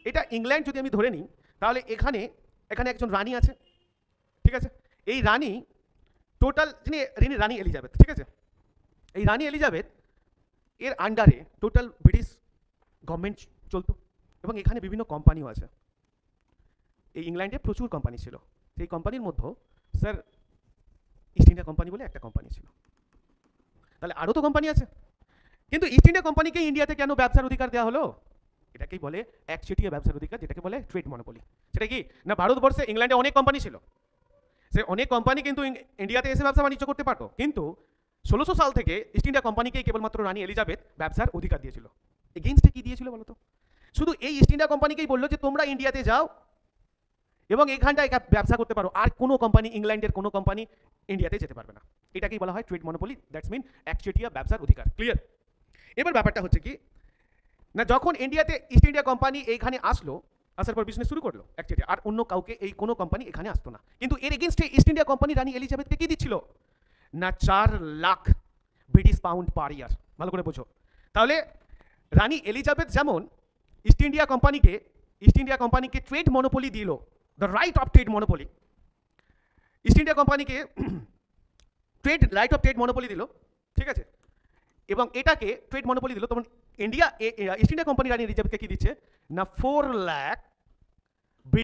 এটা ইংল্যান্ড যদি আমি ধরে নিই, তাহলে এখানে এখানে একজন রানী আছে, ঠিক আছে? এই রানী টোটাল যিনি রানী এলিজাবেথ, ঠিক আছে? এই রানী এলিজাবেথ এর আন্ডারে টোটাল ব্রিটিশ গভর্নমেন্ট চলতো, এবং এখানে বিভিন্ন কোম্পানিও আছে। এই ইংল্যান্ডে প্রচুর কোম্পানি ছিল, সেই কোম্পানির মধ্যে স্যার ইস্ট ইন্ডিয়া কোম্পানি বলে একটা কোম্পানি ছিল। তাহলে আরও তো কোম্পানি আছে, কিন্তু ইস্ট ইন্ডিয়া কোম্পানিকে ইন্ডিয়াতে কেন ব্যবসার অধিকার দেওয়া হলো? এটাকেই বলে একচেটিয়া ব্যবসার অধিকার, যেটাকে বলে ট্রেড মনোপলি। সেটা কি না, ভারতবর্ষে ইংল্যান্ডে অনেক কোম্পানি ছিল, সে অনেক কোম্পানি কিন্তু ইন্ডিয়াতে এসে ব্যবসা বাণিজ্য করতে পারতো, কিন্তু 1600 সাল থেকে ইস্ট ইন্ডিয়া কোম্পানিকেই কেবলমাত্র রানী এলিজাবেথ ব্যবসার অধিকার দিয়েছিল। এগেইনস্টে কি দিয়েছিল বলো তো? শুধু এই ইস্ট ইন্ডিয়া কোম্পানিকেই বললো যে তোমরা ইন্ডিয়াতে যাও এবং এখানটায় ব্যবসা করতে পারো, আর কোনো কোম্পানি, ইংল্যান্ডের কোনো কোম্পানি ইন্ডিয়াতে যেতে পারবে না। এটাকেই বলা হয় ট্রেড মনোপলি, দ্যাটস মিন একচেটিয়া ব্যবসার অধিকার। ক্লিয়ার? এবার ব্যাপারটা হচ্ছে কি না, যখন ইন্ডিয়াতে ইস্ট ইন্ডিয়া কোম্পানি এইখানে আসলো, আসার পর বিজনেস শুরু করলো একচেটিয়া, আর অন্য কাউকে এই কোনো কোম্পানি এখানে আসতো না। কিন্তু এর এগেনস্টে ইস্ট ইন্ডিয়া কোম্পানি রানী এলিজাবেথকে কি দিচ্ছিল না, 4 লাখ ব্রিটিশ পাউন্ড পার ইয়ার। ভালো করে বোঝো। তাহলে রানী এলিজাবেথ যেমন ইস্ট ইন্ডিয়া কোম্পানিকে ট্রেড মনোপলি দিল, the right of trade monopoly, east India কোম্পানিকে রাইট অফ ট্রেড মনোপলি দিল, ঠিক আছে? এবং এটাকে ট্রেড মনোপলি দিল, তখন ইস্ট ইন্ডিয়া কোম্পানি রানী এলিজাবেথকে কি দিচ্ছে না, 4 লাখ